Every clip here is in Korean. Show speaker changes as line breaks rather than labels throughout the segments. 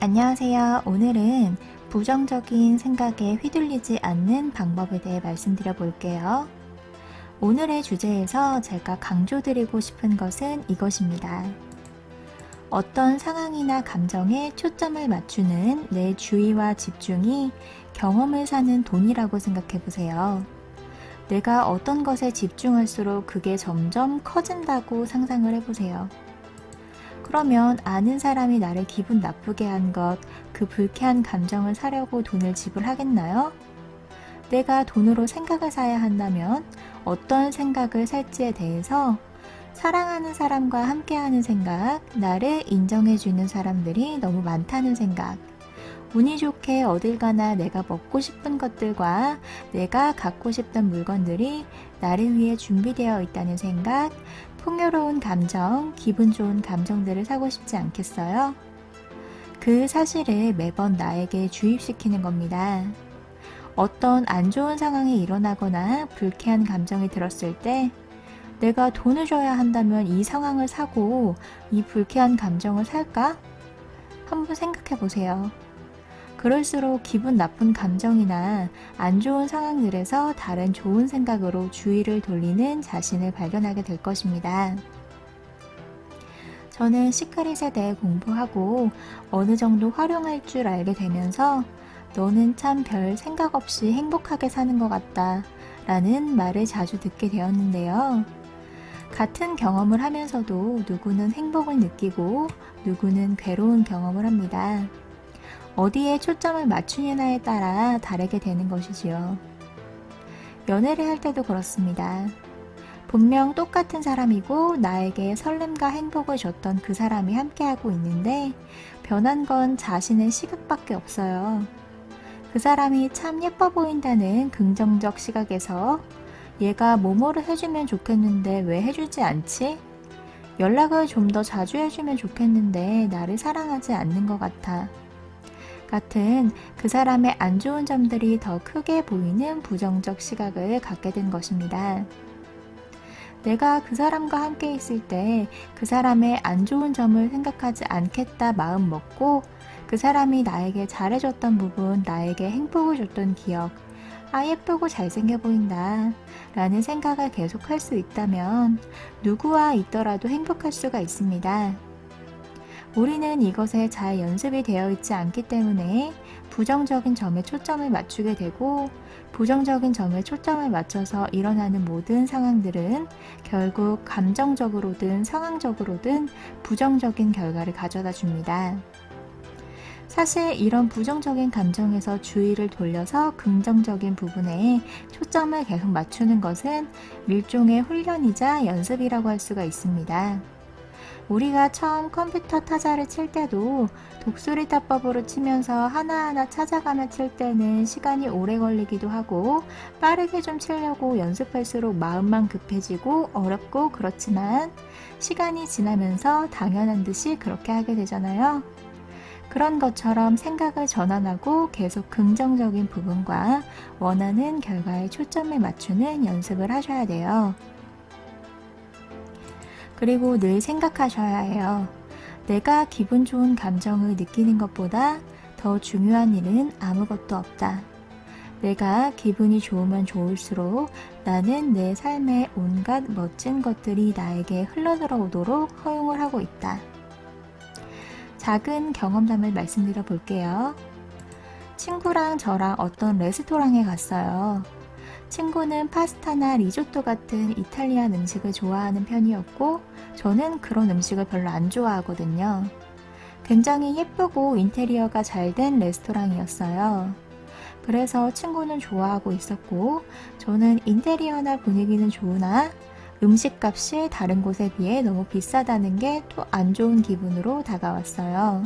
안녕하세요. 오늘은 부정적인 생각에 휘둘리지 않는 방법에 대해 말씀드려 볼게요. 오늘의 주제에서 제가 강조드리고 싶은 것은 이것입니다. 어떤 상황이나 감정에 초점을 맞추는 내 주의와 집중이 경험을 사는 돈이라고 생각해 보세요. 내가 어떤 것에 집중할수록 그게 점점 커진다고 상상을 해보세요. 그러면 아는 사람이 나를 기분 나쁘게 한 것, 그 불쾌한 감정을 사려고 돈을 지불하겠나요? 내가 돈으로 생각을 사야 한다면 어떤 생각을 살지에 대해서 사랑하는 사람과 함께하는 생각, 나를 인정해주는 사람들이 너무 많다는 생각, 운이 좋게 어딜 가나 내가 먹고 싶은 것들과 내가 갖고 싶던 물건들이 나를 위해 준비되어 있다는 생각, 풍요로운 감정, 기분 좋은 감정들을 사고 싶지 않겠어요? 그 사실을 매번 나에게 주입시키는 겁니다. 어떤 안 좋은 상황이 일어나거나 불쾌한 감정이 들었을 때 내가 돈을 줘야 한다면 이 상황을 사고 이 불쾌한 감정을 살까? 한번 생각해 보세요. 그럴수록 기분 나쁜 감정이나 안 좋은 상황들에서 다른 좋은 생각으로 주의를 돌리는 자신을 발견하게 될 것입니다. 저는 시크릿에 대해 공부하고 어느 정도 활용할 줄 알게 되면서 너는 참 별 생각 없이 행복하게 사는 것 같다 라는 말을 자주 듣게 되었는데요. 같은 경험을 하면서도 누구는 행복을 느끼고 누구는 괴로운 경험을 합니다. 어디에 초점을 맞추느냐에 따라 다르게 되는 것이지요. 연애를 할 때도 그렇습니다. 분명 똑같은 사람이고 나에게 설렘과 행복을 줬던 그 사람이 함께하고 있는데 변한 건 자신의 시각밖에 없어요. 그 사람이 참 예뻐 보인다는 긍정적 시각에서 얘가 뭐뭐를 해주면 좋겠는데 왜 해주지 않지? 연락을 좀 더 자주 해주면 좋겠는데 나를 사랑하지 않는 것 같아. 같은 그 사람의 안 좋은 점들이 더 크게 보이는 부정적 시각을 갖게 된 것입니다. 내가 그 사람과 함께 있을 때 그 사람의 안 좋은 점을 생각하지 않겠다 마음 먹고 그 사람이 나에게 잘해줬던 부분, 나에게 행복을 줬던 기억, 아 예쁘고 잘생겨 보인다 라는 생각을 계속할 수 있다면 누구와 있더라도 행복할 수가 있습니다. 우리는 이것에 잘 연습이 되어 있지 않기 때문에 부정적인 점에 초점을 맞추게 되고 부정적인 점에 초점을 맞춰서 일어나는 모든 상황들은 결국 감정적으로든 상황적으로든 부정적인 결과를 가져다 줍니다. 사실 이런 부정적인 감정에서 주의를 돌려서 긍정적인 부분에 초점을 계속 맞추는 것은 일종의 훈련이자 연습이라고 할 수가 있습니다. 우리가 처음 컴퓨터 타자를 칠 때도 독수리 타법으로 치면서 하나하나 찾아가며 칠 때는 시간이 오래 걸리기도 하고 빠르게 좀 치려고 연습할수록 마음만 급해지고 어렵고 그렇지만 시간이 지나면서 당연한 듯이 그렇게 하게 되잖아요. 그런 것처럼 생각을 전환하고 계속 긍정적인 부분과 원하는 결과에 초점을 맞추는 연습을 하셔야 돼요. 그리고 늘 생각하셔야 해요. 내가 기분 좋은 감정을 느끼는 것보다 더 중요한 일은 아무것도 없다. 내가 기분이 좋으면 좋을수록 나는 내 삶의 온갖 멋진 것들이 나에게 흘러들어오도록 허용을 하고 있다. 작은 경험담을 말씀드려 볼게요. 친구랑 저랑 어떤 레스토랑에 갔어요. 친구는 파스타나 리조또 같은 이탈리안 음식을 좋아하는 편이었고 저는 그런 음식을 별로 안 좋아하거든요. 굉장히 예쁘고 인테리어가 잘 된 레스토랑이었어요. 그래서 친구는 좋아하고 있었고 저는 인테리어나 분위기는 좋으나 음식값이 다른 곳에 비해 너무 비싸다는 게 또 안 좋은 기분으로 다가왔어요.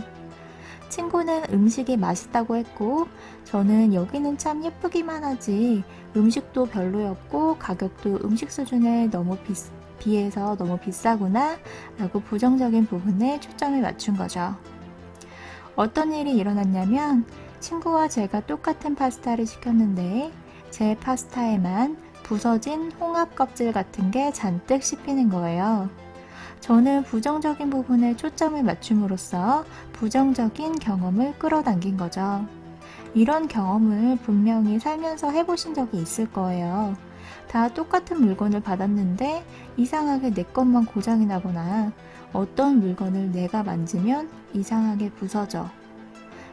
친구는 음식이 맛있다고 했고 저는 여기는 참 예쁘기만 하지 음식도 별로였고 가격도 음식 수준에 비해서 너무 비싸구나 라고 부정적인 부분에 초점을 맞춘 거죠. 어떤 일이 일어났냐면 친구와 제가 똑같은 파스타를 시켰는데 제 파스타에만 부서진 홍합 껍질 같은 게 잔뜩 씹히는 거예요. 저는 부정적인 부분에 초점을 맞춤으로써 부정적인 경험을 끌어당긴 거죠. 이런 경험을 분명히 살면서 해보신 적이 있을 거예요. 다 똑같은 물건을 받았는데 이상하게 내 것만 고장이 나거나 어떤 물건을 내가 만지면 이상하게 부서져.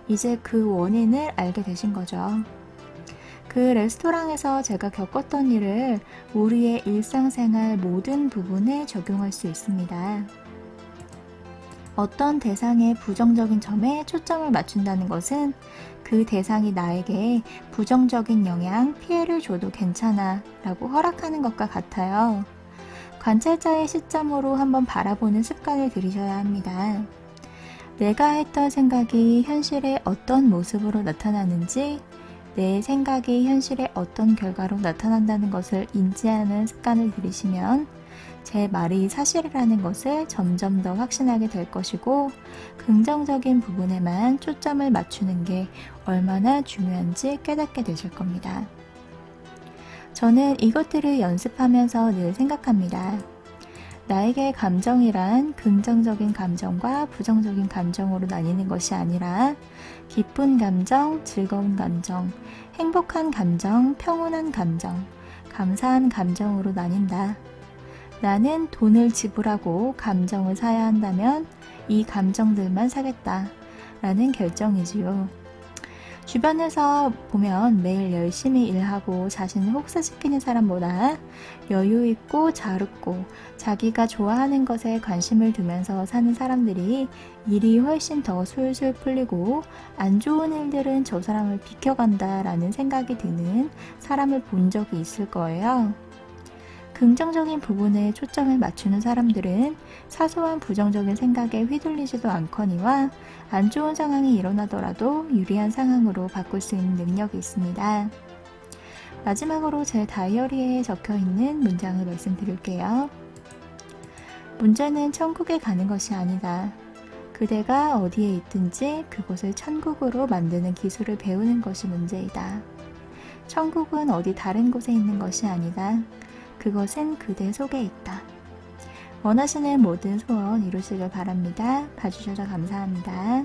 이제 그 원인을 알게 되신 거죠. 그 레스토랑에서 제가 겪었던 일을 우리의 일상생활 모든 부분에 적용할 수 있습니다. 어떤 대상의 부정적인 점에 초점을 맞춘다는 것은 그 대상이 나에게 부정적인 영향, 피해를 줘도 괜찮아 라고 허락하는 것과 같아요. 관찰자의 시점으로 한번 바라보는 습관을 들이셔야 합니다. 내가 했던 생각이 현실에 어떤 모습으로 나타나는지, 내 생각이 현실에 어떤 결과로 나타난다는 것을 인지하는 습관을 들이시면 제 말이 사실이라는 것을 점점 더 확신하게 될 것이고, 긍정적인 부분에만 초점을 맞추는 게 얼마나 중요한지 깨닫게 되실 겁니다. 저는 이것들을 연습하면서 늘 생각합니다. 나에게 감정이란 긍정적인 감정과 부정적인 감정으로 나뉘는 것이 아니라 기쁜 감정, 즐거운 감정, 행복한 감정, 평온한 감정, 감사한 감정으로 나뉜다. 나는 돈을 지불하고 감정을 사야 한다면 이 감정들만 사겠다 라는 결정이지요. 주변에서 보면 매일 열심히 일하고 자신을 혹사시키는 사람보다 여유 있고 잘 웃고 자기가 좋아하는 것에 관심을 두면서 사는 사람들이 일이 훨씬 더 술술 풀리고 안 좋은 일들은 저 사람을 비켜간다 라는 생각이 드는 사람을 본 적이 있을 거예요. 긍정적인 부분에 초점을 맞추는 사람들은 사소한 부정적인 생각에 휘둘리지도 않거니와 안 좋은 상황이 일어나더라도 유리한 상황으로 바꿀 수 있는 능력이 있습니다. 마지막으로 제 다이어리에 적혀 있는 문장을 말씀드릴게요. 문제는 천국에 가는 것이 아니다. 그대가 어디에 있든지 그곳을 천국으로 만드는 기술을 배우는 것이 문제이다. 천국은 어디 다른 곳에 있는 것이 아니다. 그것은 그대 속에 있다. 원하시는 모든 소원 이루시길 바랍니다. 봐주셔서 감사합니다.